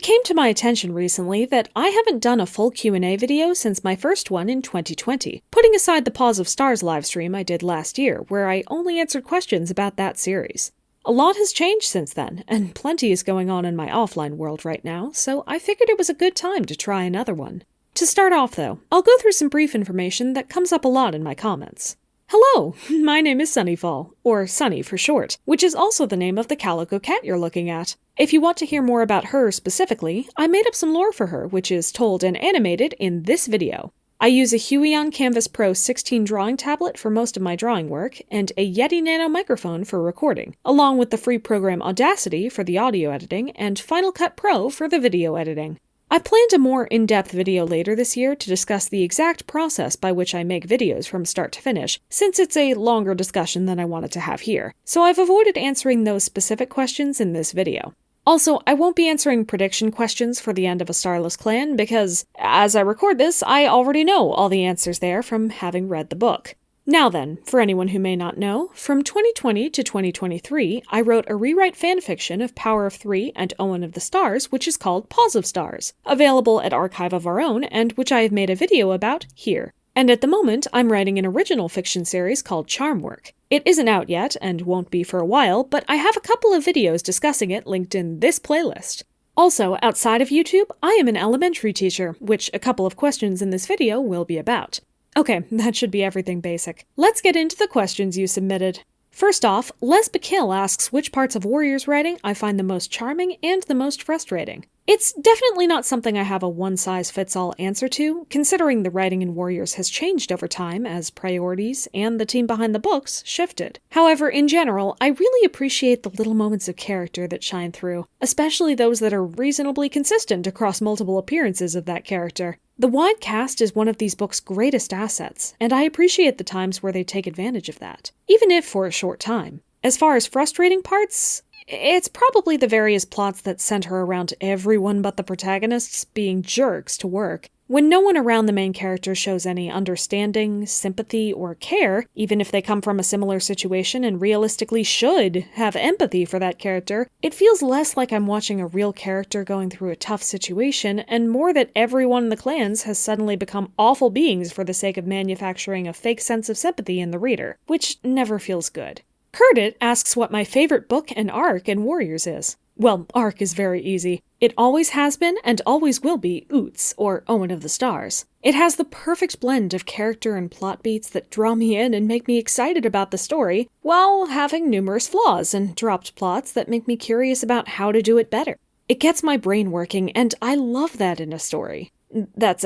It came to my attention recently that I haven't done a full Q&A video since my first one in 2020, putting aside the Pause of Stars livestream I did last year, where I only answered questions about that series. A lot has changed since then, and plenty is going on in my offline world right now, so I figured it was a good time to try another one. To start off though, I'll go through some brief information that comes up a lot in my comments. Hello, my name is Sunnyfall, or Sunny for short, which is also the name of the calico cat you're looking at. If you want to hear more about her specifically, I made up some lore for her, which is told and animated in this video. I use a Huion Canvas Pro 16 drawing tablet for most of my drawing work, and a Yeti Nano microphone for recording, along with the free program Audacity for the audio editing, and Final Cut Pro for the video editing. I planned a more in-depth video later this year to discuss the exact process by which I make videos from start to finish, since it's a longer discussion than I wanted to have here, so I've avoided answering those specific questions in this video. Also, I won't be answering prediction questions for the end of A Starless Clan because, as I record this, I already know all the answers there from having read the book. Now then, for anyone who may not know, from 2020 to 2023, I wrote a rewrite fanfiction of Power of Three and Owen of the Stars, which is called Pause of Stars, available at Archive of Our Own, and which I have made a video about here. And at the moment, I'm writing an original fiction series called Charmwork. It isn't out yet, and won't be for a while, but I have a couple of videos discussing it linked in this playlist. Also, outside of YouTube, I am an elementary teacher, which a couple of questions in this video will be about. Okay, that should be everything basic. Let's get into the questions you submitted. First off, Lesbikill asks which parts of Warriors writing I find the most charming and the most frustrating. It's definitely not something I have a one-size-fits-all answer to, considering the writing in Warriors has changed over time as priorities and the team behind the books shifted. However, in general, I really appreciate the little moments of character that shine through, especially those that are reasonably consistent across multiple appearances of that character. The wide cast is one of these books' greatest assets, and I appreciate the times where they take advantage of that, even if for a short time. As far as frustrating parts, it's probably the various plots that center around everyone but the protagonists being jerks to work. When no one around the main character shows any understanding, sympathy, or care, even if they come from a similar situation and realistically should have empathy for that character, it feels less like I'm watching a real character going through a tough situation, and more that everyone in the clans has suddenly become awful beings for the sake of manufacturing a fake sense of sympathy in the reader, which never feels good. Kurdit asks what my favorite book and arc in Warriors is. Well, arc is very easy. It always has been and always will be Oots, or Owen of the Stars. It has the perfect blend of character and plot beats that draw me in and make me excited about the story, while having numerous flaws and dropped plots that make me curious about how to do it better. It gets my brain working, and I love that in a story. That's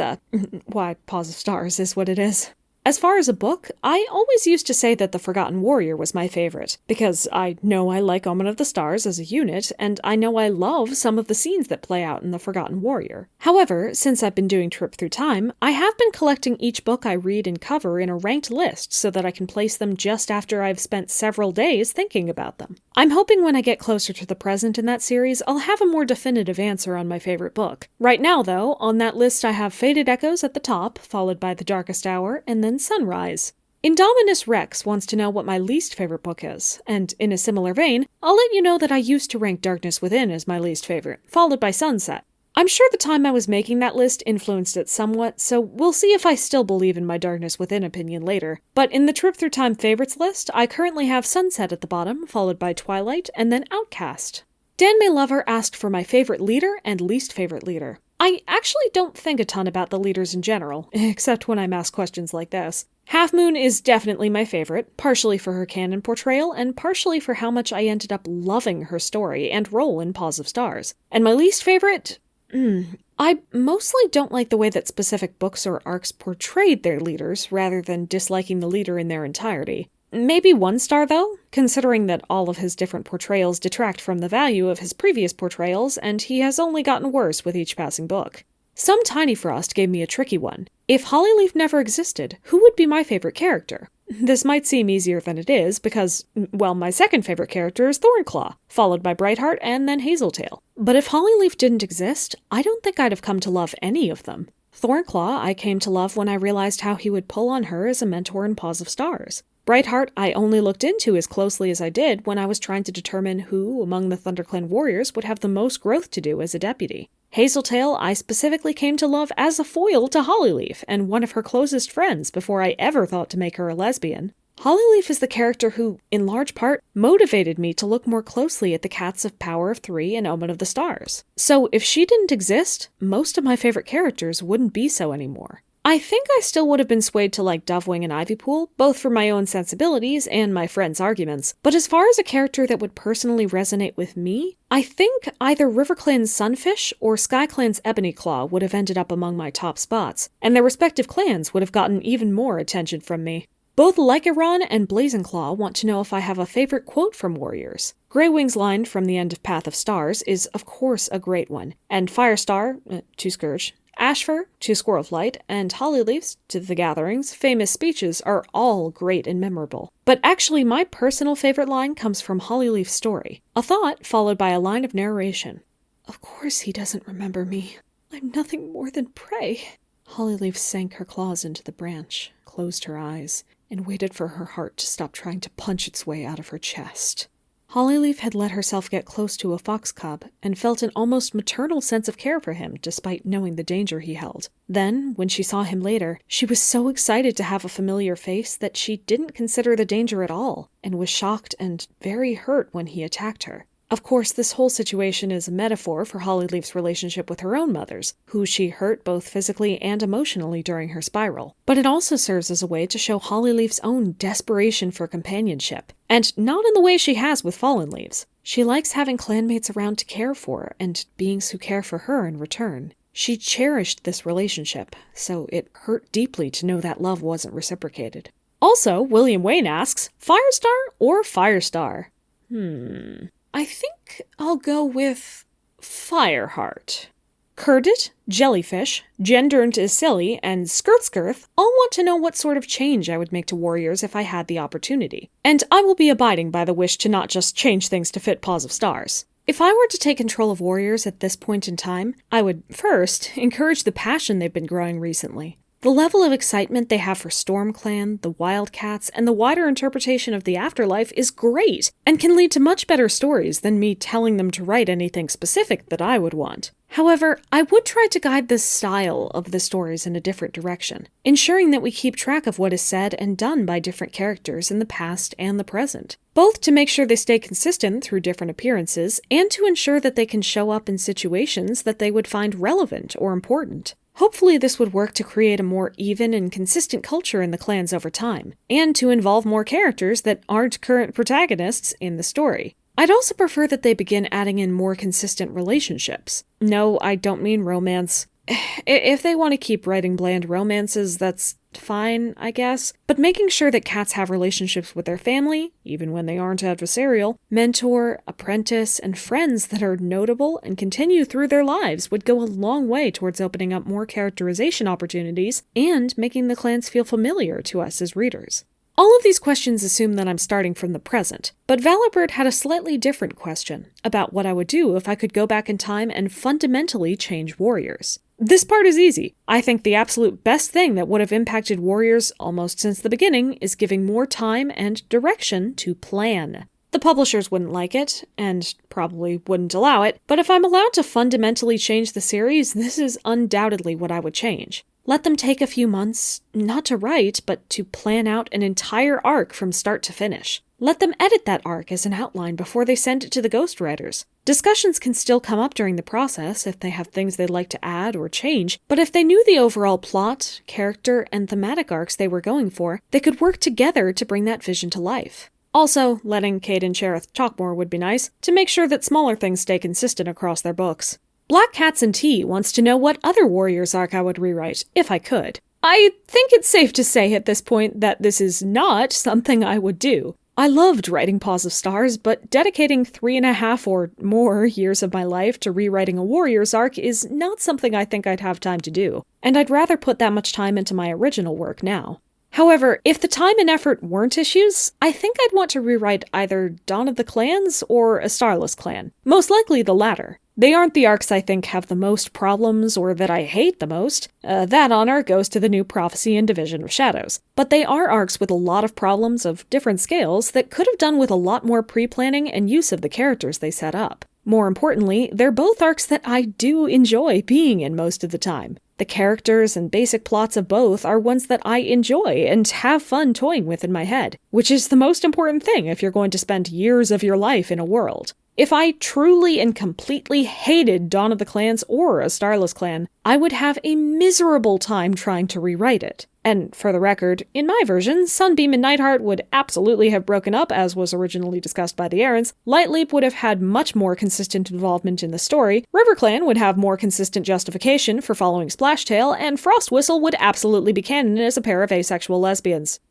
why Pause of Stars is what it is. As far as a book, I always used to say that The Forgotten Warrior was my favorite, because I know I like Omen of the Stars as a unit, and I know I love some of the scenes that play out in The Forgotten Warrior. However, since I've been doing Trip Through Time, I have been collecting each book I read and cover in a ranked list so that I can place them just after I've spent several days thinking about them. I'm hoping when I get closer to the present in that series, I'll have a more definitive answer on my favorite book. Right now, though, on that list I have Faded Echoes at the top, followed by The Darkest Hour, and then Sunrise. Indominus Rex wants to know what my least favorite book is, and in a similar vein, I'll let you know that I used to rank Darkness Within as my least favorite, followed by Sunset. I'm sure the time I was making that list influenced it somewhat, so we'll see if I still believe in my Darkness Within opinion later. But in the Trip Through Time favorites list, I currently have Sunset at the bottom, followed by Twilight, and then Outcast. Dan May Lover asked for my favorite leader and least favorite leader. I actually don't think a ton about the leaders in general, except when I'm asked questions like this. Half Moon is definitely my favorite, partially for her canon portrayal, and partially for how much I ended up loving her story and role in Pause of Stars. And my least favorite? I mostly don't like the way that specific books or arcs portrayed their leaders, rather than disliking the leader in their entirety. Maybe 1 star, though, considering that all of his different portrayals detract from the value of his previous portrayals, and he has only gotten worse with each passing book. Some Tiny Frost gave me a tricky one. If Hollyleaf never existed, who would be my favorite character? This might seem easier than it is, because, well, my second favorite character is Thornclaw, followed by Brightheart and then Hazeltail. But if Hollyleaf didn't exist, I don't think I'd have come to love any of them. Thornclaw I came to love when I realized how he would pull on her as a mentor in Pause of Stars. Brightheart I only looked into as closely as I did when I was trying to determine who among the ThunderClan warriors would have the most growth to do as a deputy. Hazeltail I specifically came to love as a foil to Hollyleaf and one of her closest friends before I ever thought to make her a lesbian. Hollyleaf is the character who, in large part, motivated me to look more closely at the cats of Power of Three and Omen of the Stars. So if she didn't exist, most of my favorite characters wouldn't be so anymore. I think I still would have been swayed to like Dovewing and Ivypool, both for my own sensibilities and my friends' arguments, but as far as a character that would personally resonate with me, I think either RiverClan's Sunfish or SkyClan's Ebonyclaw would have ended up among my top spots, and their respective clans would have gotten even more attention from me. Both Lycaron and Blazenclaw want to know if I have a favorite quote from Warriors. Greywing's line from the end of Path of Stars is of course a great one, and Firestar, to Scourge, Ashfur, to Squirrel Flight, and Hollyleaf's, to The Gathering's, famous speeches are all great and memorable. But actually my personal favorite line comes from Hollyleaf's story, a thought followed by a line of narration. Of course he doesn't remember me. I'm nothing more than prey. Hollyleaf sank her claws into the branch, closed her eyes, and waited for her heart to stop trying to punch its way out of her chest. Hollyleaf had let herself get close to a fox cub and felt an almost maternal sense of care for him despite knowing the danger he held. Then, when she saw him later, she was so excited to have a familiar face that she didn't consider the danger at all and was shocked and very hurt when he attacked her. Of course, this whole situation is a metaphor for Hollyleaf's relationship with her own mothers, who she hurt both physically and emotionally during her spiral. But it also serves as a way to show Hollyleaf's own desperation for companionship, and not in the way she has with Fallen Leaves. She likes having clanmates around to care for, and beings who care for her in return. She cherished this relationship, so it hurt deeply to know that love wasn't reciprocated. Also, William Wayne asks, Firestar or Firestar? I think I'll go with Fireheart. Curdit, Jellyfish, Genderned is Silly, and Skirth all want to know what sort of change I would make to Warriors if I had the opportunity. And I will be abiding by the wish to not just change things to fit Paws of Stars. If I were to take control of Warriors at this point in time, I would, first, encourage the passion they've been growing recently. The level of excitement they have for StormClan, the Wildcats, and the wider interpretation of the afterlife is great, and can lead to much better stories than me telling them to write anything specific that I would want. However, I would try to guide the style of the stories in a different direction, ensuring that we keep track of what is said and done by different characters in the past and the present, both to make sure they stay consistent through different appearances, and to ensure that they can show up in situations that they would find relevant or important. Hopefully this would work to create a more even and consistent culture in the clans over time, and to involve more characters that aren't current protagonists in the story. I'd also prefer that they begin adding in more consistent relationships. No, I don't mean romance. If they want to keep writing bland romances, that's fine, I guess. But making sure that cats have relationships with their family, even when they aren't adversarial, mentor, apprentice, and friends that are notable and continue through their lives would go a long way towards opening up more characterization opportunities and making the clans feel familiar to us as readers. All of these questions assume that I'm starting from the present, but Valibird had a slightly different question about what I would do if I could go back in time and fundamentally change Warriors. This part is easy. I think the absolute best thing that would have impacted Warriors almost since the beginning is giving more time and direction to plan. The publishers wouldn't like it, and probably wouldn't allow it, but if I'm allowed to fundamentally change the series, this is undoubtedly what I would change. Let them take a few months, not to write, but to plan out an entire arc from start to finish. Let them edit that arc as an outline before they send it to the ghostwriters. Discussions can still come up during the process if they have things they'd like to add or change, but if they knew the overall plot, character, and thematic arcs they were going for, they could work together to bring that vision to life. Also, letting Cade and Cherith talk more would be nice, to make sure that smaller things stay consistent across their books. Black Cats and Tea wants to know what other Warriors arc I would rewrite, if I could. I think it's safe to say at this point that this is not something I would do. I loved writing Paws of Stars, but dedicating 3.5 or more years of my life to rewriting a Warriors arc is not something I think I'd have time to do, and I'd rather put that much time into my original work now. However, if the time and effort weren't issues, I think I'd want to rewrite either Dawn of the Clans or A Starless Clan. Most likely the latter. They aren't the arcs I think have the most problems or that I hate the most. That honor goes to the new Prophecy and Division of Shadows. But they are arcs with a lot of problems of different scales that could have done with a lot more pre-planning and use of the characters they set up. More importantly, they're both arcs that I do enjoy being in most of the time. The characters and basic plots of both are ones that I enjoy and have fun toying with in my head, which is the most important thing if you're going to spend years of your life in a world. If I truly and completely hated Dawn of the Clans or A Starless Clan, I would have a miserable time trying to rewrite it. And for the record, in my version, Sunbeam and Nightheart would absolutely have broken up, as was originally discussed by the Aarons. Lightleap would have had much more consistent involvement in the story, RiverClan would have more consistent justification for following Splashtail, and Frostwhistle would absolutely be canon as a pair of asexual lesbians.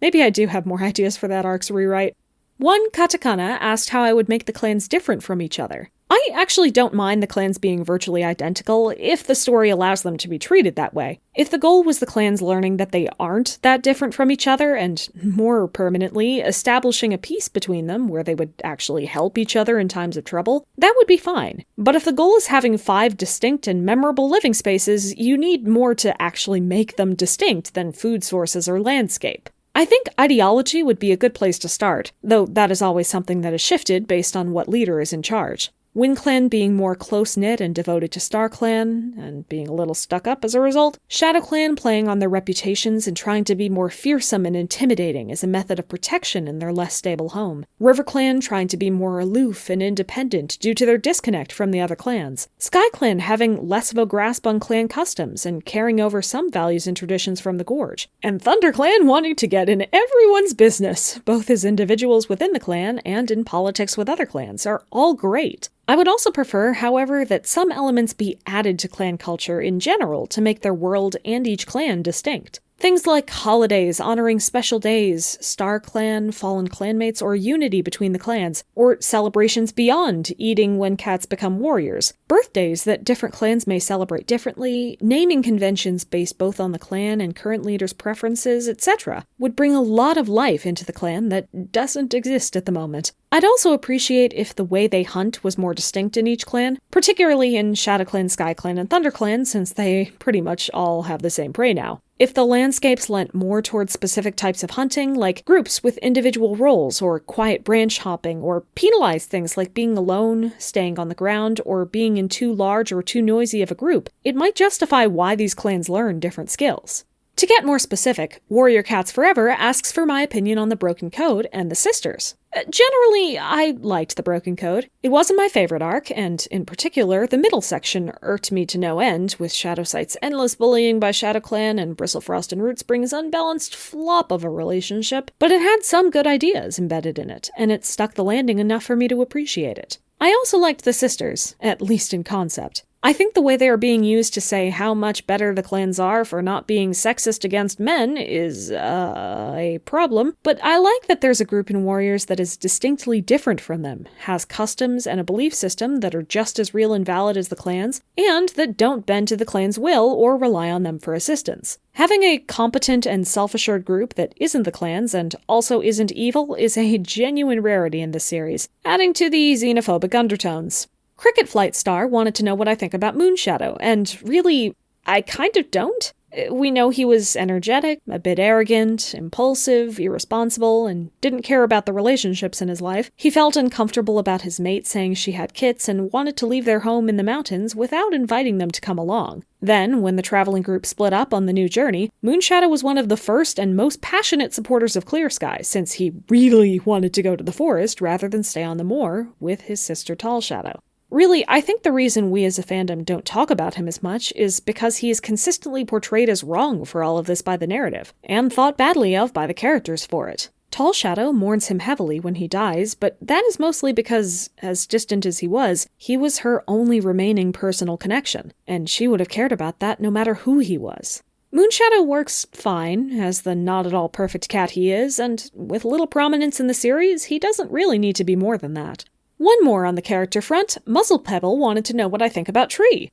Maybe I do have more ideas for that arc's rewrite. One Katakana asked how I would make the clans different from each other. I actually don't mind the clans being virtually identical if the story allows them to be treated that way. If the goal was the clans learning that they aren't that different from each other and, more permanently, establishing a peace between them where they would actually help each other in times of trouble, that would be fine. But if the goal is having 5 distinct and memorable living spaces, you need more to actually make them distinct than food sources or landscape. I think ideology would be a good place to start, though that is always something that is shifted based on what leader is in charge. WindClan being more close-knit and devoted to StarClan, and being a little stuck-up as a result. ShadowClan playing on their reputations and trying to be more fearsome and intimidating as a method of protection in their less stable home. RiverClan trying to be more aloof and independent due to their disconnect from the other clans. SkyClan having less of a grasp on clan customs and carrying over some values and traditions from the Gorge. And ThunderClan wanting to get in everyone's business, both as individuals within the clan and in politics with other clans, are all great. I would also prefer, however, that some elements be added to clan culture in general to make their world and each clan distinct. Things like holidays honoring special days, Star Clan, fallen clanmates, or unity between the clans, or celebrations beyond eating when cats become warriors, birthdays that different clans may celebrate differently, naming conventions based both on the clan and current leaders' preferences, etc., would bring a lot of life into the clan that doesn't exist at the moment. I'd also appreciate if the way they hunt was more distinct in each clan, particularly in ShadowClan, SkyClan, and ThunderClan, since they pretty much all have the same prey now. If the landscapes lent more towards specific types of hunting, like groups with individual roles, or quiet branch hopping, or penalized things like being alone, staying on the ground, or being in too large or too noisy of a group, it might justify why these clans learn different skills. To get more specific, Warrior Cats Forever asks for my opinion on the Broken Code and the Sisters. Generally, I liked the Broken Code. It wasn't my favorite arc, and in particular, the middle section irked me to no end, with Shadowsight's endless bullying by ShadowClan and Bristlefrost and Rootspring's unbalanced flop of a relationship, but it had some good ideas embedded in it, and it stuck the landing enough for me to appreciate it. I also liked the Sisters, at least in concept. I think the way they are being used to say how much better the clans are for not being sexist against men is, a problem, but I like that there's a group in Warriors that is distinctly different from them, has customs and a belief system that are just as real and valid as the clans, and that don't bend to the clan's will or rely on them for assistance. Having a competent and self-assured group that isn't the clans and also isn't evil is a genuine rarity in this series, adding to the xenophobic undertones. Cricket Flight Star wanted to know what I think about Moonshadow, and really, I kind of don't. We know he was energetic, a bit arrogant, impulsive, irresponsible, and didn't care about the relationships in his life. He felt uncomfortable about his mate saying she had kits and wanted to leave their home in the mountains without inviting them to come along. Then, when the traveling group split up on the new journey, Moonshadow was one of the first and most passionate supporters of Clear Sky, since he really wanted to go to the forest rather than stay on the moor with his sister Tall Shadow. Really, I think the reason we as a fandom don't talk about him as much is because he is consistently portrayed as wrong for all of this by the narrative, and thought badly of by the characters for it. Tall Shadow mourns him heavily when he dies, but that is mostly because, as distant as he was her only remaining personal connection, and she would have cared about that no matter who he was. Moonshadow works fine, as the not-at-all perfect cat he is, and with little prominence in the series, he doesn't really need to be more than that. One more on the character front, Muzzlepebble wanted to know what I think about Tree.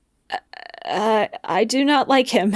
I do not like him.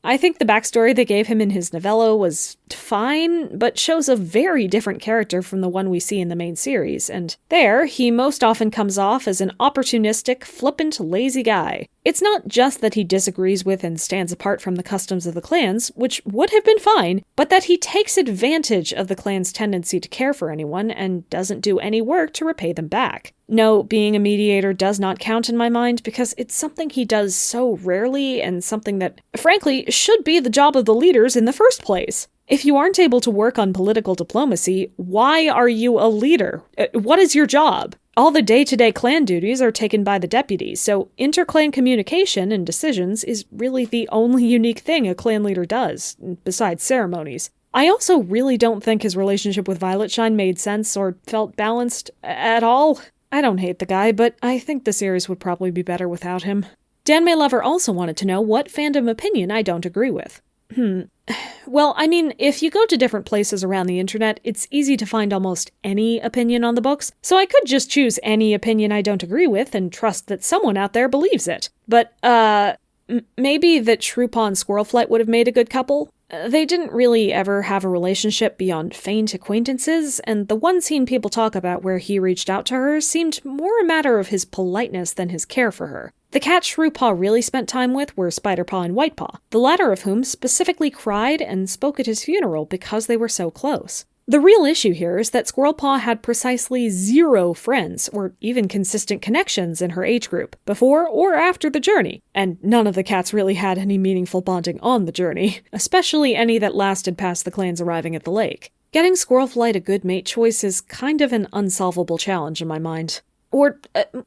I think the backstory they gave him in his novello was fine, but shows a very different character from the one we see in the main series, and there, he most often comes off as an opportunistic, flippant, lazy guy. It's not just that he disagrees with and stands apart from the customs of the clans, which would have been fine, but that he takes advantage of the clan's tendency to care for anyone and doesn't do any work to repay them back. No, being a mediator does not count in my mind because it's something he does so rarely and something that, frankly, should be the job of the leaders in the first place. If you aren't able to work on political diplomacy, why are you a leader? What is your job? All the day-to-day clan duties are taken by the deputies, so inter-clan communication and decisions is really the only unique thing a clan leader does, besides ceremonies. I also really don't think his relationship with Violetshine made sense or felt balanced at all. I don't hate the guy, but I think the series would probably be better without him. Dan May Lover also wanted to know what fandom opinion I don't agree with. Well, I mean, if you go to different places around the internet, it's easy to find almost any opinion on the books, so I could just choose any opinion I don't agree with and trust that someone out there believes it. But, maybe that Shrupa and Squirrelflight would have made a good couple? They didn't really ever have a relationship beyond faint acquaintances, and the one scene people talk about where he reached out to her seemed more a matter of his politeness than his care for her. The cats Shrupa really spent time with were Spiderpaw and Whitepaw, the latter of whom specifically cried and spoke at his funeral because they were so close. The real issue here is that Squirrelpaw had precisely 0 friends, or even consistent connections in her age group, before or after the journey, and none of the cats really had any meaningful bonding on the journey, especially any that lasted past the clans arriving at the lake. Getting Squirrelflight a good mate choice is kind of an unsolvable challenge in my mind. Or,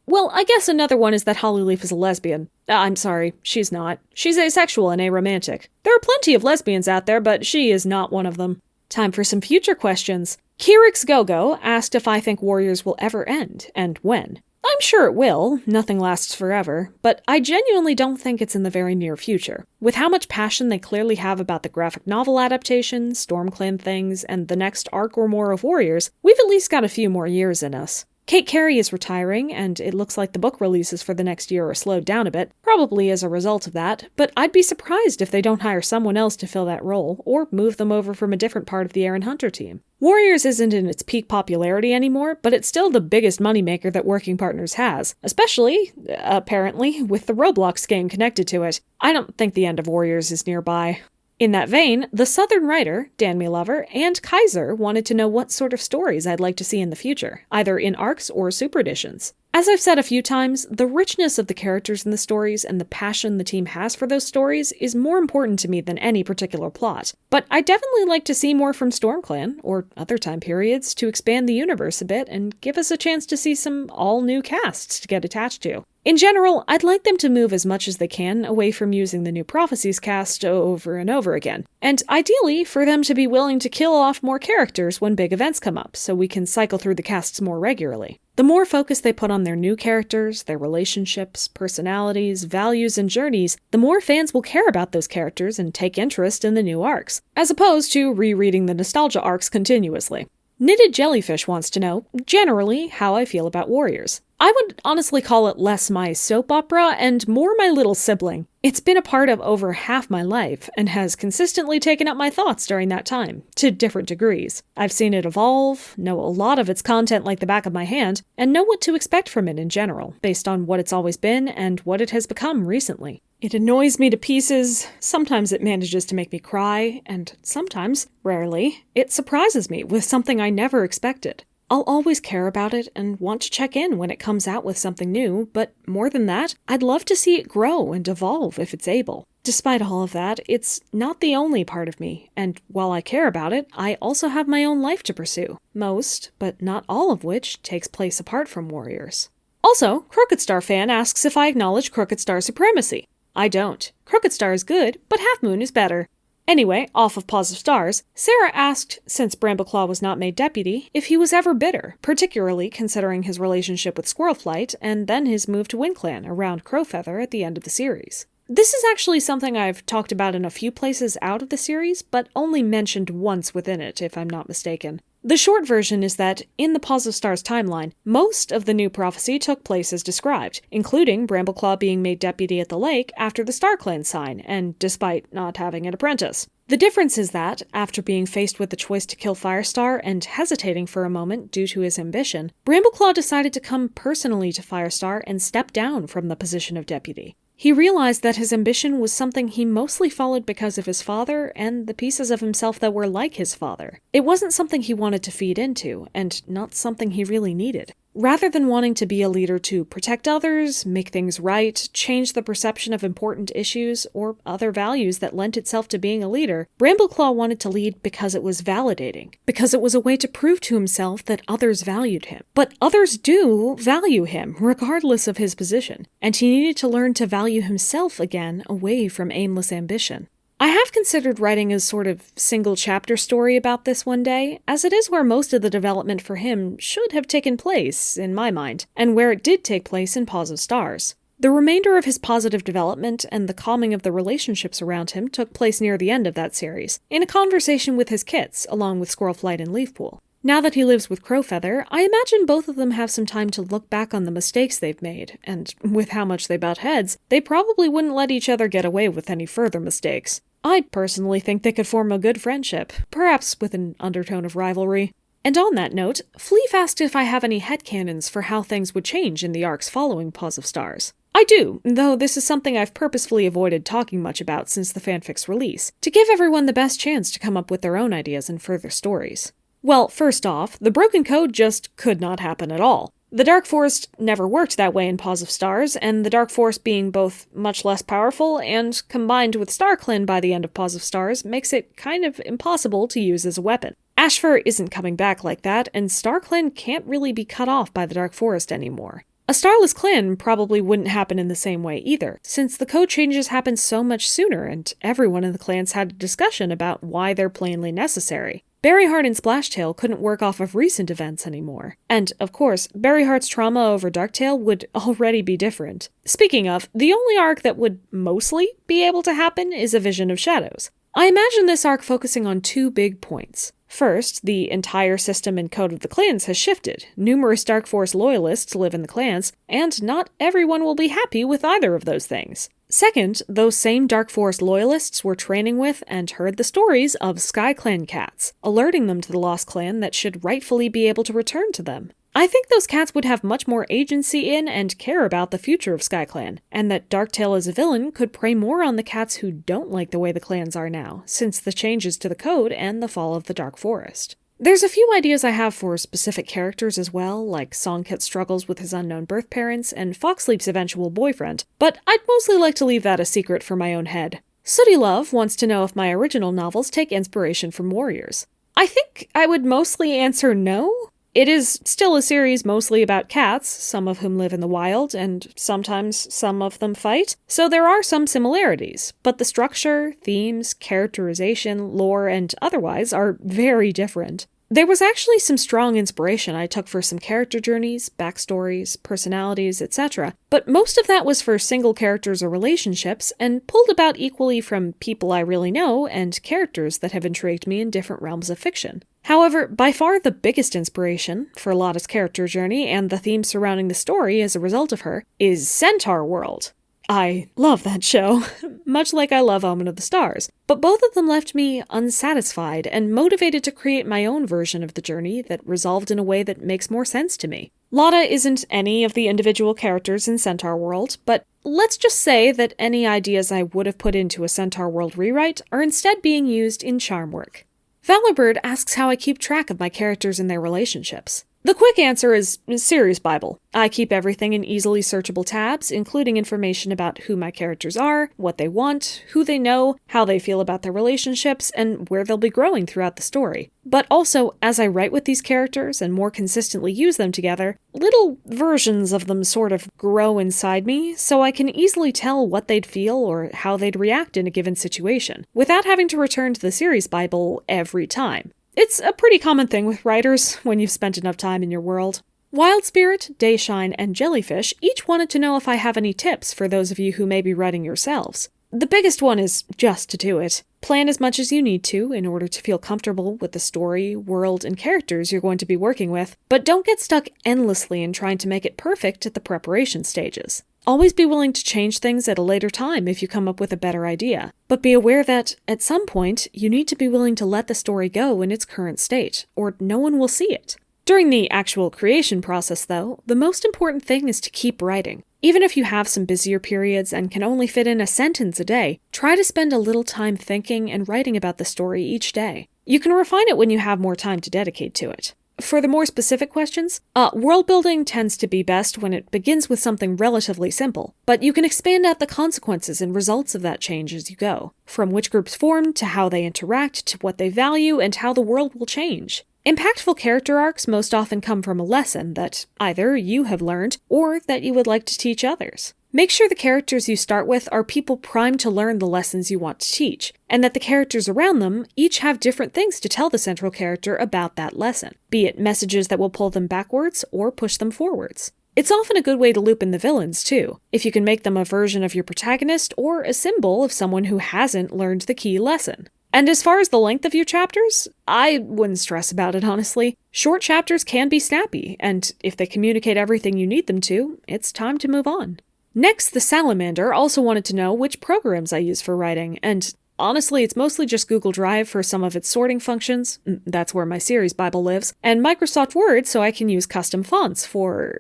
well, I guess another one is that Hollyleaf is a lesbian. I'm sorry, she's not. She's asexual and aromantic. There are plenty of lesbians out there, but she is not one of them. Time for some future questions. Kirix Gogo asked if I think Warriors will ever end, and when. I'm sure it will, nothing lasts forever, but I genuinely don't think it's in the very near future. With how much passion they clearly have about the graphic novel adaptation, StormClan things, and the next arc or more of Warriors, we've at least got a few more years in us. Kate Carey is retiring, and it looks like the book releases for the next year are slowed down a bit, probably as a result of that, but I'd be surprised if they don't hire someone else to fill that role, or move them over from a different part of the Aaron Hunter team. Warriors isn't in its peak popularity anymore, but it's still the biggest moneymaker that Working Partners has, especially, apparently, with the Roblox game connected to it. I don't think the end of Warriors is nearby. In that vein, the Southern writer, Dan May Lover, and Kaiser wanted to know what sort of stories I'd like to see in the future, either in arcs or super editions. As I've said a few times, the richness of the characters in the stories and the passion the team has for those stories is more important to me than any particular plot. But I'd definitely like to see more from StormClan, or other time periods, to expand the universe a bit and give us a chance to see some all-new casts to get attached to. In general, I'd like them to move as much as they can away from using the New Prophecies cast over and over again, and ideally for them to be willing to kill off more characters when big events come up, so we can cycle through the casts more regularly. The more focus they put on their new characters, their relationships, personalities, values, and journeys, the more fans will care about those characters and take interest in the new arcs, as opposed to rereading the nostalgia arcs continuously. Knitted Jellyfish wants to know, generally, how I feel about Warriors. I would honestly call it less my soap opera and more my little sibling. It's been a part of over half my life, and has consistently taken up my thoughts during that time, to different degrees. I've seen it evolve, know a lot of its content like the back of my hand, and know what to expect from it in general, based on what it's always been and what it has become recently. It annoys me to pieces, sometimes it manages to make me cry, and sometimes, rarely, it surprises me with something I never expected. I'll always care about it and want to check in when it comes out with something new, but more than that, I'd love to see it grow and evolve if it's able. Despite all of that, it's not the only part of me, and while I care about it, I also have my own life to pursue. Most, but not all of which, takes place apart from Warriors. Also, Crooked Star fan asks if I acknowledge Crooked Star supremacy. I don't. Crooked Star is good, but Half Moon is better. Anyway, off of Paws of Stars, Sarah asked, since Brambleclaw was not made deputy, if he was ever bitter, particularly considering his relationship with Squirrelflight and then his move to WindClan around Crowfeather at the end of the series. This is actually something I've talked about in a few places out of the series, but only mentioned once within it, if I'm not mistaken. The short version is that, in the Paws of Stars timeline, most of the new prophecy took place as described, including Brambleclaw being made deputy at the lake after the StarClan sign, and despite not having an apprentice. The difference is that, after being faced with the choice to kill Firestar and hesitating for a moment due to his ambition, Brambleclaw decided to come personally to Firestar and step down from the position of deputy. He realized that his ambition was something he mostly followed because of his father and the pieces of himself that were like his father. It wasn't something he wanted to feed into, and not something he really needed. Rather than wanting to be a leader to protect others, make things right, change the perception of important issues, or other values that lent itself to being a leader, Brambleclaw wanted to lead because it was validating, because it was a way to prove to himself that others valued him. But others do value him, regardless of his position, and he needed to learn to value himself again away from aimless ambition. I have considered writing a sort of single-chapter story about this one day, as it is where most of the development for him should have taken place, in my mind, and where it did take place in Paws of Stars. The remainder of his positive development and the calming of the relationships around him took place near the end of that series, in a conversation with his kits, along with Squirrelflight and Leafpool. Now that he lives with Crowfeather, I imagine both of them have some time to look back on the mistakes they've made, and with how much they butt heads, they probably wouldn't let each other get away with any further mistakes. I personally think they could form a good friendship, perhaps with an undertone of rivalry. And on that note, Fleef asked if I have any headcanons for how things would change in the arcs following Paws of Stars. I do, though this is something I've purposefully avoided talking much about since the fanfic's release, to give everyone the best chance to come up with their own ideas and further stories. Well, first off, the broken code just could not happen at all. The Dark Forest never worked that way in Paws of Stars, and the Dark Forest being both much less powerful and combined with StarClan by the end of Paws of Stars makes it kind of impossible to use as a weapon. Ashfur isn't coming back like that, and StarClan can't really be cut off by the Dark Forest anymore. A Starless clan probably wouldn't happen in the same way either, since the code changes happened so much sooner and everyone in the clans had a discussion about why they're plainly necessary. Berryheart and Splashtail couldn't work off of recent events anymore. And, of course, Berryheart's trauma over Darktail would already be different. Speaking of, the only arc that would mostly be able to happen is A Vision of Shadows. I imagine this arc focusing on two big points. First, the entire system and code of the clans has shifted. Numerous Dark Forest loyalists live in the clans, and not everyone will be happy with either of those things. Second, those same Dark Forest loyalists were training with and heard the stories of SkyClan cats, alerting them to the Lost Clan that should rightfully be able to return to them. I think those cats would have much more agency in and care about the future of SkyClan, and that Darktail as a villain could prey more on the cats who don't like the way the clans are now, since the changes to the code and the fall of the Dark Forest. There's a few ideas I have for specific characters as well, like Songkit's struggles with his unknown birth parents and Foxleap's eventual boyfriend, but I'd mostly like to leave that a secret for my own head. Sooty Love wants to know if my original novels take inspiration from warriors. I think I would mostly answer no. It is still a series mostly about cats, some of whom live in the wild, and sometimes some of them fight, so there are some similarities, but the structure, themes, characterization, lore, and otherwise are very different. There was actually some strong inspiration I took for some character journeys, backstories, personalities, etc., but most of that was for single characters or relationships, and pulled about equally from people I really know and characters that have intrigued me in different realms of fiction. However, by far the biggest inspiration for Lotta's character journey and the themes surrounding the story as a result of her is Centaur World. I love that show, much like I love Omen of the Stars, but both of them left me unsatisfied and motivated to create my own version of the journey that resolved in a way that makes more sense to me. Lotta isn't any of the individual characters in Centaur World, but let's just say that any ideas I would have put into a Centaur World rewrite are instead being used in Charmwork. Valorbird asks how I keep track of my characters and their relationships. The quick answer is Series Bible. I keep everything in easily searchable tabs, including information about who my characters are, what they want, who they know, how they feel about their relationships, and where they'll be growing throughout the story. But also, as I write with these characters and more consistently use them together, little versions of them sort of grow inside me, so I can easily tell what they'd feel or how they'd react in a given situation, without having to return to the Series Bible every time. It's a pretty common thing with writers when you've spent enough time in your world. Wild Spirit, Dayshine, and Jellyfish each wanted to know if I have any tips for those of you who may be writing yourselves. The biggest one is just to do it. Plan as much as you need to in order to feel comfortable with the story, world, and characters you're going to be working with, but don't get stuck endlessly in trying to make it perfect at the preparation stages. Always be willing to change things at a later time if you come up with a better idea, but be aware that, at some point, you need to be willing to let the story go in its current state, or no one will see it. During the actual creation process, though, the most important thing is to keep writing. Even if you have some busier periods and can only fit in a sentence a day, try to spend a little time thinking and writing about the story each day. You can refine it when you have more time to dedicate to it. For the more specific questions, world building tends to be best when it begins with something relatively simple, but you can expand out the consequences and results of that change as you go, from which groups form to how they interact to what they value and how the world will change. Impactful character arcs most often come from a lesson that either you have learned or that you would like to teach others. Make sure the characters you start with are people primed to learn the lessons you want to teach, and that the characters around them each have different things to tell the central character about that lesson, be it messages that will pull them backwards or push them forwards. It's often a good way to loop in the villains, too, if you can make them a version of your protagonist or a symbol of someone who hasn't learned the key lesson. And as far as the length of your chapters, I wouldn't stress about it, honestly. Short chapters can be snappy, and if they communicate everything you need them to, it's time to move on. Next, the Salamander also wanted to know which programs I use for writing, and honestly, it's mostly just Google Drive for some of its sorting functions, that's where my series Bible lives, and Microsoft Word so I can use custom fonts for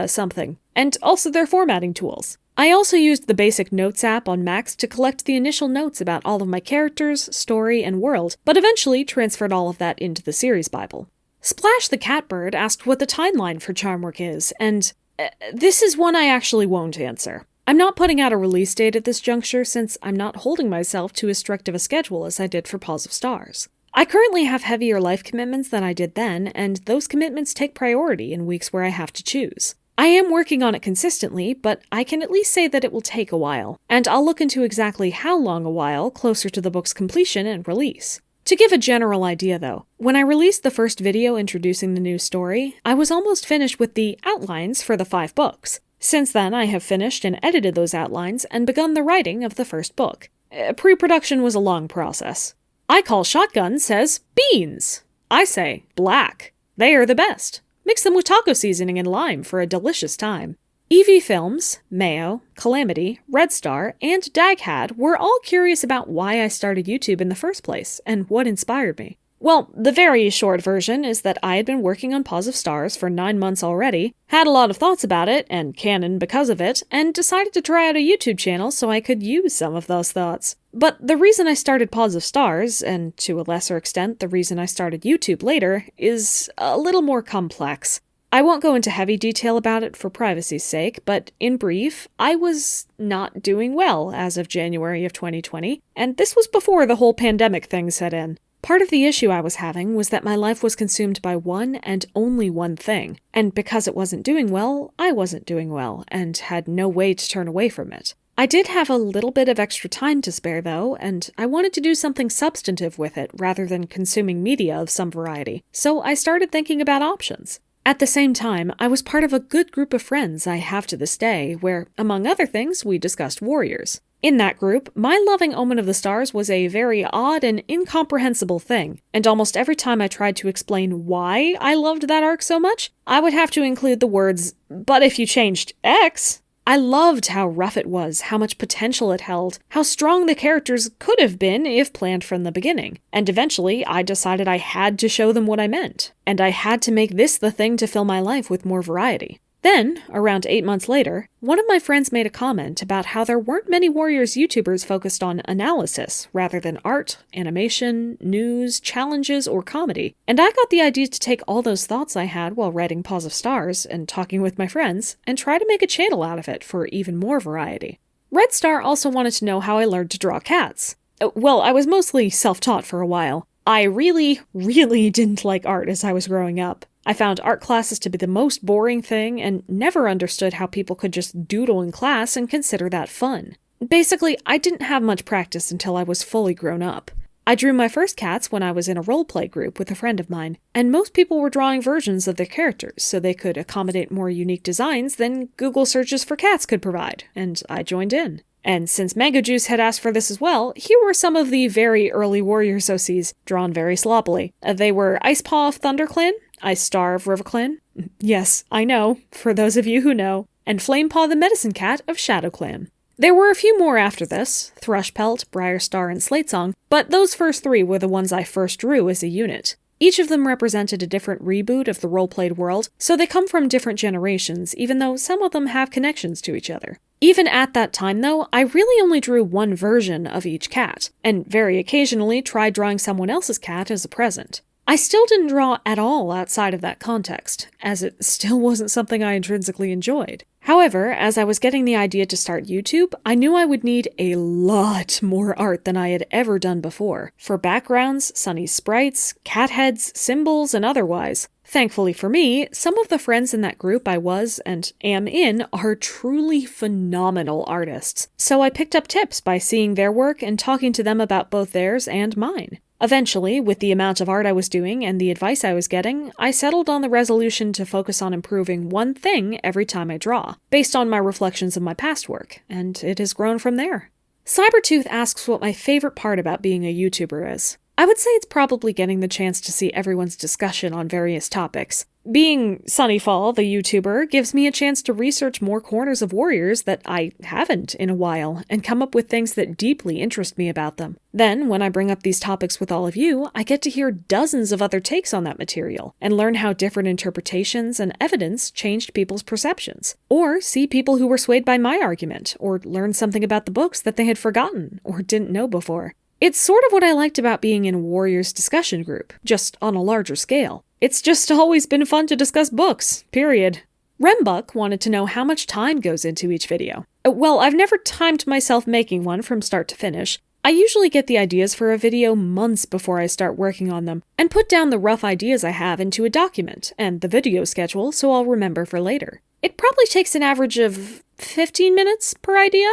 something, and also their formatting tools. I also used the basic Notes app on Macs to collect the initial notes about all of my characters, story, and world, but eventually transferred all of that into the series Bible. Splash the Catbird asked what the timeline for Charmwork is, and this is one I actually won't answer. I'm not putting out a release date at this juncture since I'm not holding myself to as strict of a schedule as I did for Paws of Stars. I currently have heavier life commitments than I did then, and those commitments take priority in weeks where I have to choose. I am working on it consistently, but I can at least say that it will take a while, and I'll look into exactly how long a while closer to the book's completion and release. To give a general idea though, when I released the first video introducing the new story, I was almost finished with the outlines for the 5 books. Since then, I have finished and edited those outlines and begun the writing of the first book. Pre-production was a long process. I Call Shotgun says beans. I say black. They are the best. Mix them with taco seasoning and lime for a delicious time. EV Films, Mayo, Calamity, Red Star, and Daghad were all curious about why I started YouTube in the first place, and what inspired me. Well, the very short version is that I had been working on Paws of Stars for 9 months already, had a lot of thoughts about it, and canon because of it, and decided to try out a YouTube channel so I could use some of those thoughts. But the reason I started Paws of Stars, and to a lesser extent the reason I started YouTube later, is a little more complex. I won't go into heavy detail about it for privacy's sake, but in brief, I was not doing well as of January of 2020, and this was before the whole pandemic thing set in. Part of the issue I was having was that my life was consumed by one and only one thing, and because it wasn't doing well, I wasn't doing well, and had no way to turn away from it. I did have a little bit of extra time to spare, though, and I wanted to do something substantive with it rather than consuming media of some variety, so I started thinking about options. At the same time, I was part of a good group of friends I have to this day, where, among other things, we discussed warriors. In that group, my loving Omen of the Stars was a very odd and incomprehensible thing, and almost every time I tried to explain why I loved that arc so much, I would have to include the words, "but if you changed X..." I loved how rough it was, how much potential it held, how strong the characters could have been if planned from the beginning, and eventually I decided I had to show them what I meant, and I had to make this the thing to fill my life with more variety. Then, around 8 months later, one of my friends made a comment about how there weren't many Warriors YouTubers focused on analysis, rather than art, animation, news, challenges, or comedy, and I got the idea to take all those thoughts I had while writing Paws of Stars and talking with my friends, and try to make a channel out of it for even more variety. Red Star also wanted to know how I learned to draw cats. Well, I was mostly self-taught for a while. I really didn't like art as I was growing up. I found art classes to be the most boring thing and never understood how people could just doodle in class and consider that fun. Basically, I didn't have much practice until I was fully grown up. I drew my first cats when I was in a roleplay group with a friend of mine, and most people were drawing versions of their characters so they could accommodate more unique designs than Google searches for cats could provide, and I joined in. And since Mango Juice had asked for this as well, here were some of the very early Warriors OCs, drawn very sloppily. They were Icepaw of ThunderClan, Ice Star of RiverClan, yes, I know, for those of you who know, and Flamepaw the Medicine Cat of ShadowClan. There were a few more after this, Thrushpelt, Briarstar, and Slatesong, but those first 3 were the ones I first drew as a unit. Each of them represented a different reboot of the role-played world, so they come from different generations, even though some of them have connections to each other. Even at that time, though, I really only drew one version of each cat, and very occasionally tried drawing someone else's cat as a present. I still didn't draw at all outside of that context, as it still wasn't something I intrinsically enjoyed. However, as I was getting the idea to start YouTube, I knew I would need a lot more art than I had ever done before, for backgrounds, Sunny sprites, cat heads, symbols, and otherwise. Thankfully for me, some of the friends in that group I was and am in are truly phenomenal artists, so I picked up tips by seeing their work and talking to them about both theirs and mine. Eventually, with the amount of art I was doing and the advice I was getting, I settled on the resolution to focus on improving one thing every time I draw, based on my reflections of my past work, and it has grown from there. Cybertooth asks what my favorite part about being a YouTuber is. I would say it's probably getting the chance to see everyone's discussion on various topics. Being Sunnyfall, the YouTuber, gives me a chance to research more corners of Warriors that I haven't in a while, and come up with things that deeply interest me about them. Then, when I bring up these topics with all of you, I get to hear dozens of other takes on that material, and learn how different interpretations and evidence changed people's perceptions. Or see people who were swayed by my argument, or learn something about the books that they had forgotten, or didn't know before. It's sort of what I liked about being in a Warriors discussion group, just on a larger scale. It's just always been fun to discuss books, period. Rembuck wanted to know how much time goes into each video. Well, I've never timed myself making one from start to finish. I usually get the ideas for a video months before I start working on them, and put down the rough ideas I have into a document, and the video schedule so I'll remember for later. It probably takes an average of 15 minutes per idea,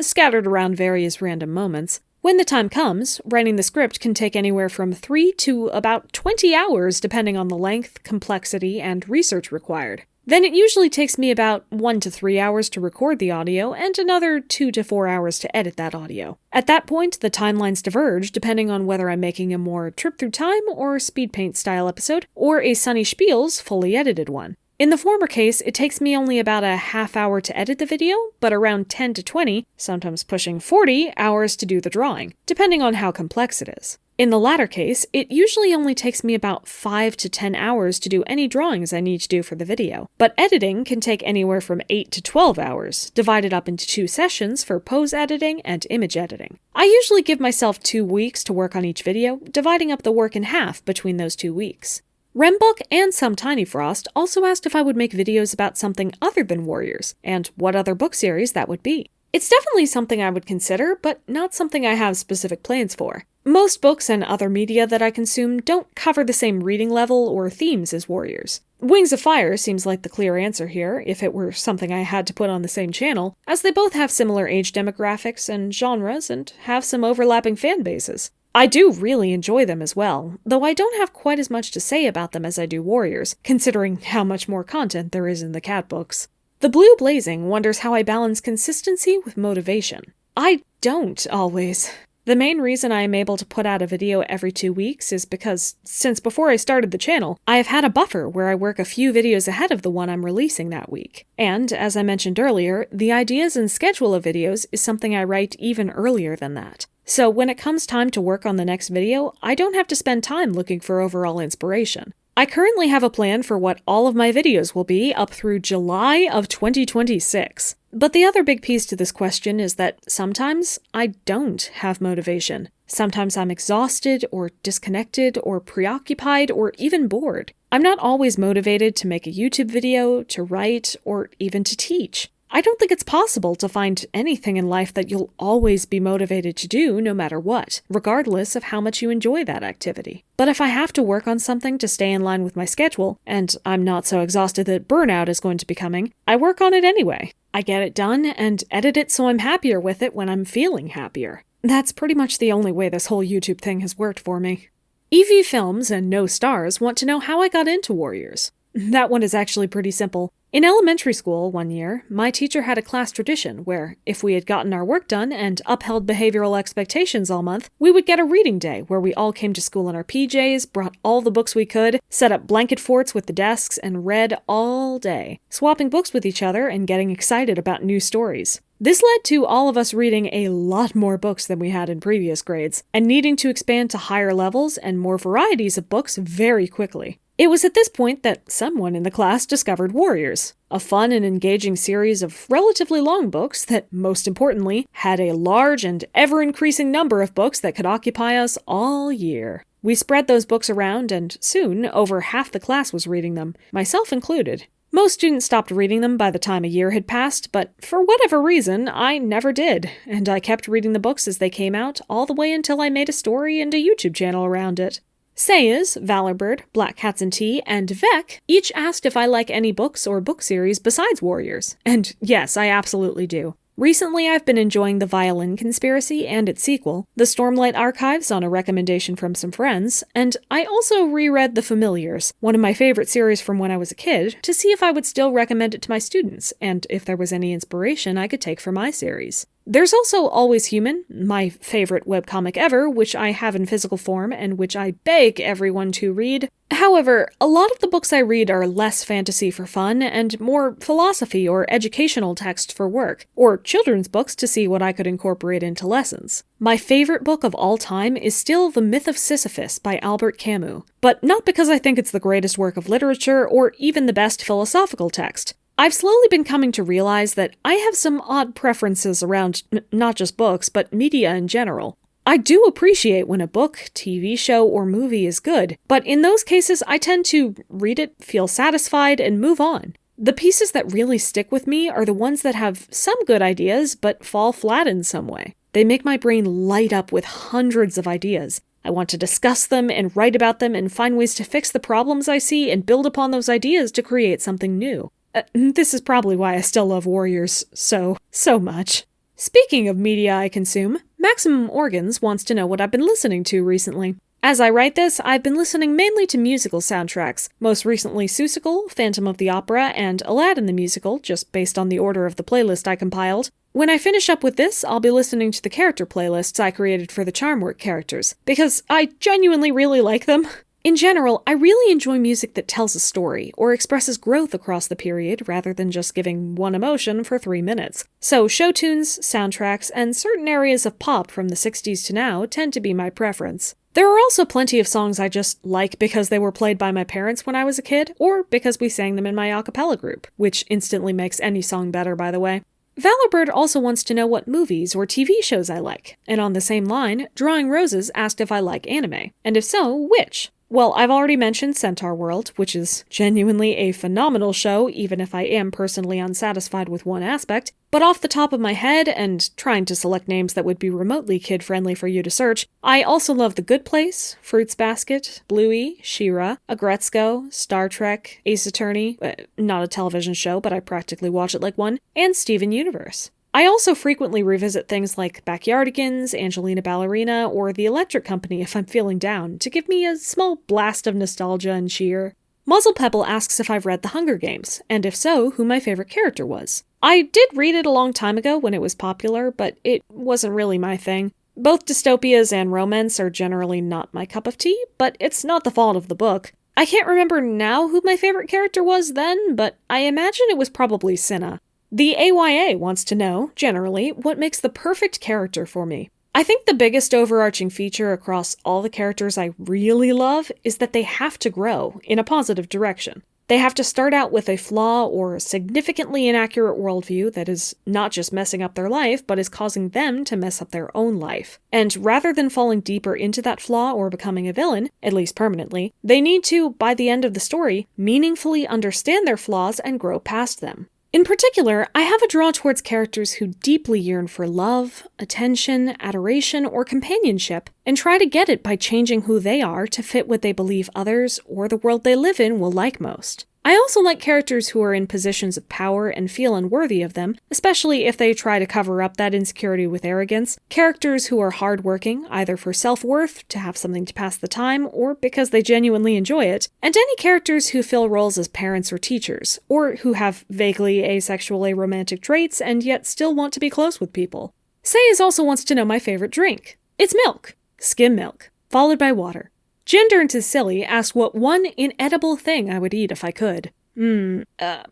scattered around various random moments. When the time comes, writing the script can take anywhere from 3 to about 20 hours depending on the length, complexity, and research required. Then it usually takes me about 1 to 3 hours to record the audio and another 2 to 4 hours to edit that audio. At that point, the timelines diverge depending on whether I'm making a more trip through time or speed paint style episode, or a Sunny Spiels fully edited one. In the former case, it takes me only about a half hour to edit the video, but around 10 to 20, sometimes pushing 40 hours to do the drawing, depending on how complex it is. In the latter case, it usually only takes me about 5 to 10 hours to do any drawings I need to do for the video, but editing can take anywhere from 8 to 12 hours, divided up into 2 sessions for pose editing and image editing. I usually give myself 2 weeks to work on each video, dividing up the work in half between those 2 weeks. Rembook and some Tiny Frost also asked if I would make videos about something other than Warriors, and what other book series that would be. It's definitely something I would consider, but not something I have specific plans for. Most books and other media that I consume don't cover the same reading level or themes as Warriors. Wings of Fire seems like the clear answer here, if it were something I had to put on the same channel, as they both have similar age demographics and genres and have some overlapping fan bases. I do really enjoy them as well, though I don't have quite as much to say about them as I do Warriors, considering how much more content there is in the cat books. The Blue Blazing wonders how I balance consistency with motivation. I don't always. The main reason I am able to put out a video every 2 weeks is because, since before I started the channel, I have had a buffer where I work a few videos ahead of the one I'm releasing that week. And, as I mentioned earlier, the ideas and schedule of videos is something I write even earlier than that. So when it comes time to work on the next video, I don't have to spend time looking for overall inspiration. I currently have a plan for what all of my videos will be up through July of 2026. But the other big piece to this question is that sometimes I don't have motivation. Sometimes I'm exhausted or disconnected or preoccupied or even bored. I'm not always motivated to make a YouTube video, to write, or even to teach. I don't think it's possible to find anything in life that you'll always be motivated to do no matter what, regardless of how much you enjoy that activity. But if I have to work on something to stay in line with my schedule, and I'm not so exhausted that burnout is going to be coming, I work on it anyway. I get it done and edit it so I'm happier with it when I'm feeling happier. That's pretty much the only way this whole YouTube thing has worked for me. EV Films and No Stars want to know how I got into Warriors. That one is actually pretty simple. In elementary school, one year, my teacher had a class tradition where, if we had gotten our work done and upheld behavioral expectations all month, we would get a reading day where we all came to school in our PJs, brought all the books we could, set up blanket forts with the desks, and read all day, swapping books with each other and getting excited about new stories. This led to all of us reading a lot more books than we had in previous grades, and needing to expand to higher levels and more varieties of books very quickly. It was at this point that someone in the class discovered Warriors, a fun and engaging series of relatively long books that, most importantly, had a large and ever-increasing number of books that could occupy us all year. We spread those books around, and soon over half the class was reading them, myself included. Most students stopped reading them by the time a year had passed, but for whatever reason, I never did, and I kept reading the books as they came out all the way until I made a story and a YouTube channel around it. Sayas, Valorbird, Black Cats and Tea, and Vec each asked if I like any books or book series besides Warriors, and yes, I absolutely do. Recently, I've been enjoying The Violin Conspiracy and its sequel, The Stormlight Archives on a recommendation from some friends, and I also reread The Familiars, one of my favorite series from when I was a kid, to see if I would still recommend it to my students, and if there was any inspiration I could take for my series. There's also Always Human, my favorite webcomic ever, which I have in physical form and which I beg everyone to read. However, a lot of the books I read are less fantasy for fun and more philosophy or educational text for work, or children's books to see what I could incorporate into lessons. My favorite book of all time is still The Myth of Sisyphus by Albert Camus, but not because I think it's the greatest work of literature or even the best philosophical text. I've slowly been coming to realize that I have some odd preferences around not just books, but media in general. I do appreciate when a book, TV show, or movie is good, but in those cases I tend to read it, feel satisfied, and move on. The pieces that really stick with me are the ones that have some good ideas, but fall flat in some way. They make my brain light up with hundreds of ideas. I want to discuss them and write about them and find ways to fix the problems I see and build upon those ideas to create something new. This is probably why I still love Warriors so much. Speaking of media I consume, Maximum Organs wants to know what I've been listening to recently. As I write this, I've been listening mainly to musical soundtracks, most recently Seussical, Phantom of the Opera, and Aladdin the Musical, just based on the order of the playlist I compiled. When I finish up with this, I'll be listening to the character playlists I created for the Charmwork characters, because I genuinely really like them. In general, I really enjoy music that tells a story, or expresses growth across the period, rather than just giving one emotion for 3 minutes. So show tunes, soundtracks, and certain areas of pop from the 60s to now tend to be my preference. There are also plenty of songs I just like because they were played by my parents when I was a kid, or because we sang them in my a cappella group, which instantly makes any song better, by the way. Valorbird also wants to know what movies or TV shows I like, and on the same line, Drawing Roses asked if I like anime, and if so, which? Well, I've already mentioned Centaur World, which is genuinely a phenomenal show, even if I am personally unsatisfied with one aspect. But off the top of my head, and trying to select names that would be remotely kid-friendly for you to search, I also love The Good Place, Fruits Basket, Bluey, She-Ra, Agretzko, Star Trek, Ace Attorney, not a television show, but I practically watch it like one, and Steven Universe. I also frequently revisit things like Backyardigans, Angelina Ballerina, or The Electric Company if I'm feeling down, to give me a small blast of nostalgia and cheer. Muzzlepebble asks if I've read The Hunger Games, and if so, who my favorite character was. I did read it a long time ago when it was popular, but it wasn't really my thing. Both dystopias and romance are generally not my cup of tea, but it's not the fault of the book. I can't remember now who my favorite character was then, but I imagine it was probably Cinna. The AYA wants to know, generally, what makes the perfect character for me. I think the biggest overarching feature across all the characters I really love is that they have to grow in a positive direction. They have to start out with a flaw or a significantly inaccurate worldview that is not just messing up their life, but is causing them to mess up their own life. And rather than falling deeper into that flaw or becoming a villain, at least permanently, they need to, by the end of the story, meaningfully understand their flaws and grow past them. In particular, I have a draw towards characters who deeply yearn for love, attention, adoration, or companionship, and try to get it by changing who they are to fit what they believe others or the world they live in will like most. I also like characters who are in positions of power and feel unworthy of them, especially if they try to cover up that insecurity with arrogance. Characters who are hardworking, either for self-worth, to have something to pass the time, or because they genuinely enjoy it. And any characters who fill roles as parents or teachers, or who have vaguely asexual aromantic traits and yet still want to be close with people. Sayes also wants to know my favorite drink. It's milk. Skim milk. Followed by water. Gender into Silly asked what one inedible thing I would eat if I could.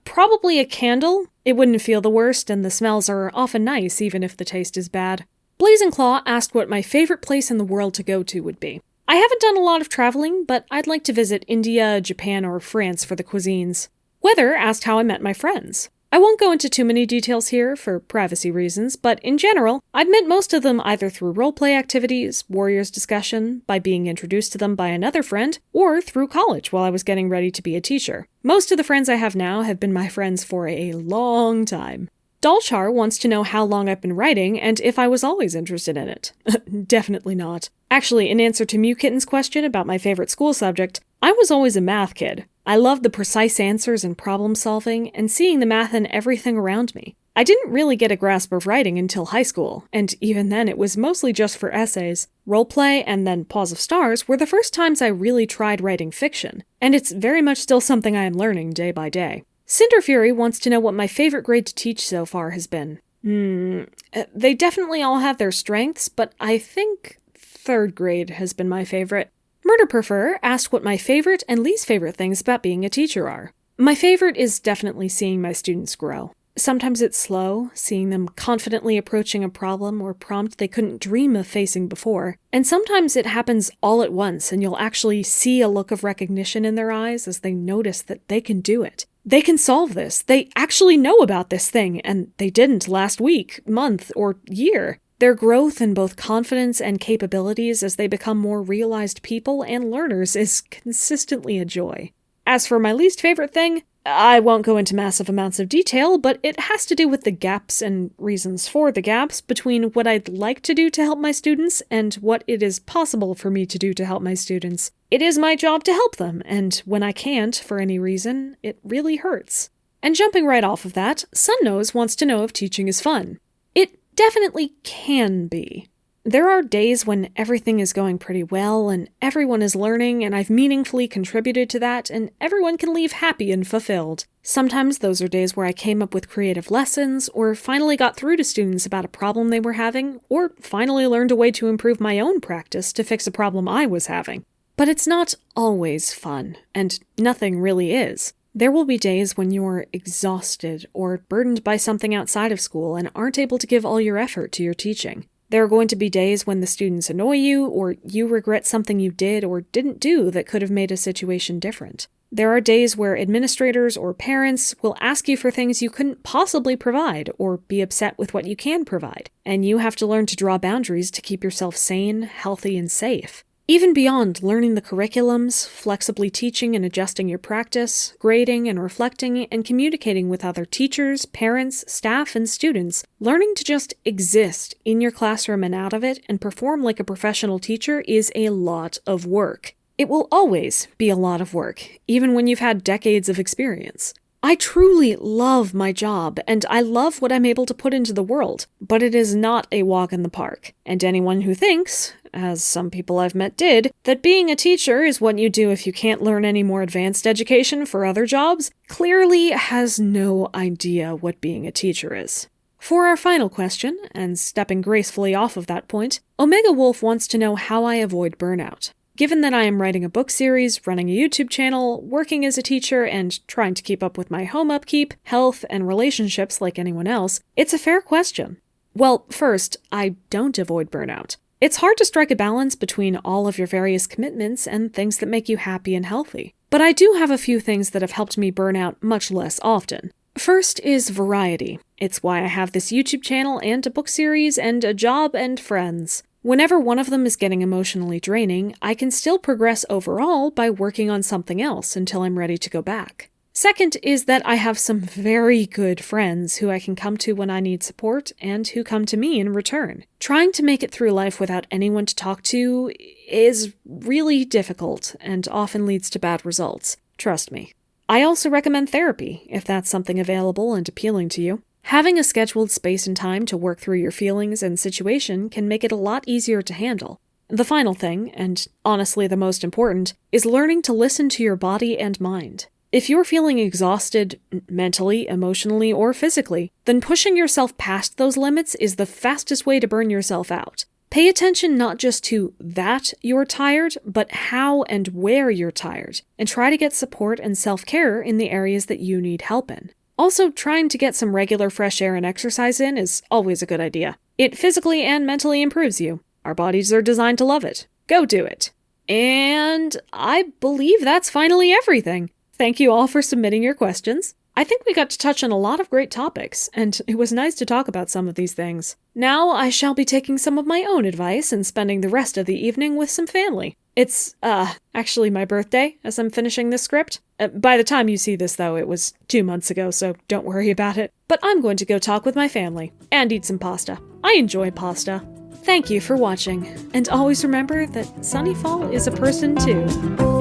Probably a candle. It wouldn't feel the worst, and the smells are often nice, even if the taste is bad. Blazing Claw asked what my favorite place in the world to go to would be. I haven't done a lot of traveling, but I'd like to visit India, Japan, or France for the cuisines. Weather asked how I met my friends. I won't go into too many details here for privacy reasons, but in general, I've met most of them either through roleplay activities, Warriors discussion, by being introduced to them by another friend, or through college while I was getting ready to be a teacher. Most of the friends I have now have been my friends for a long time. Dalchar wants to know how long I've been writing and if I was always interested in it. Definitely not. Actually, in answer to Mew Kitten's question about my favorite school subject, I was always a math kid. I loved the precise answers and problem solving and seeing the math in everything around me. I didn't really get a grasp of writing until high school, and even then it was mostly just for essays. Roleplay and then Paws of Stars were the first times I really tried writing fiction, and it's very much still something I am learning day by day. Cinderfury wants to know what my favorite grade to teach so far has been. They definitely all have their strengths, but I think 3rd grade has been my favorite. Murder Prefer asked what my favorite and least favorite things about being a teacher are. My favorite is definitely seeing my students grow. Sometimes it's slow, seeing them confidently approaching a problem or prompt they couldn't dream of facing before, and sometimes it happens all at once and you'll actually see a look of recognition in their eyes as they notice that they can do it. They can solve this. They actually know about this thing, and they didn't last week, month, or year. Their growth in both confidence and capabilities as they become more realized people and learners is consistently a joy. As for my least favorite thing, I won't go into massive amounts of detail, but it has to do with the gaps and reasons for the gaps between what I'd like to do to help my students and what it is possible for me to do to help my students. It is my job to help them, and when I can't, for any reason, it really hurts. And jumping right off of that, Sunnose wants to know if teaching is fun. It definitely can be. There are days when everything is going pretty well and everyone is learning and I've meaningfully contributed to that and everyone can leave happy and fulfilled. Sometimes those are days where I came up with creative lessons or finally got through to students about a problem they were having or finally learned a way to improve my own practice to fix a problem I was having. But it's not always fun, and nothing really is. There will be days when you're exhausted or burdened by something outside of school and aren't able to give all your effort to your teaching. There are going to be days when the students annoy you, or you regret something you did or didn't do that could have made a situation different. There are days where administrators or parents will ask you for things you couldn't possibly provide, or be upset with what you can provide, and you have to learn to draw boundaries to keep yourself sane, healthy, and safe. Even beyond learning the curriculums, flexibly teaching and adjusting your practice, grading and reflecting, and communicating with other teachers, parents, staff, and students, learning to just exist in your classroom and out of it and perform like a professional teacher is a lot of work. It will always be a lot of work, even when you've had decades of experience. I truly love my job, and I love what I'm able to put into the world, but it is not a walk in the park. And anyone who thinks, as some people I've met did, that being a teacher is what you do if you can't learn any more advanced education for other jobs, clearly has no idea what being a teacher is. For our final question, and stepping gracefully off of that point, Omega Wolf wants to know how I avoid burnout. Given that I am writing a book series, running a YouTube channel, working as a teacher, and trying to keep up with my home upkeep, health, and relationships like anyone else, it's a fair question. Well, first, I don't avoid burnout. It's hard to strike a balance between all of your various commitments and things that make you happy and healthy. But I do have a few things that have helped me burn out much less often. First is variety. It's why I have this YouTube channel and a book series and a job and friends. Whenever one of them is getting emotionally draining, I can still progress overall by working on something else until I'm ready to go back. Second is that I have some very good friends who I can come to when I need support and who come to me in return. Trying to make it through life without anyone to talk to is really difficult and often leads to bad results. Trust me. I also recommend therapy, if that's something available and appealing to you. Having a scheduled space and time to work through your feelings and situation can make it a lot easier to handle. The final thing, and honestly the most important, is learning to listen to your body and mind. If you're feeling exhausted, mentally, emotionally, or physically, then pushing yourself past those limits is the fastest way to burn yourself out. Pay attention not just to that you're tired, but how and where you're tired, and try to get support and self-care in the areas that you need help in. Also, trying to get some regular fresh air and exercise in is always a good idea. It physically and mentally improves you. Our bodies are designed to love it. Go do it. And I believe that's finally everything. Thank you all for submitting your questions. I think we got to touch on a lot of great topics, and it was nice to talk about some of these things. Now I shall be taking some of my own advice and spending the rest of the evening with some family. It's, actually my birthday as I'm finishing this script. By the time you see this, though, it was 2 months ago, so don't worry about it. But I'm going to go talk with my family and eat some pasta. I enjoy pasta. Thank you for watching, and always remember that Sunnyfall is a person too.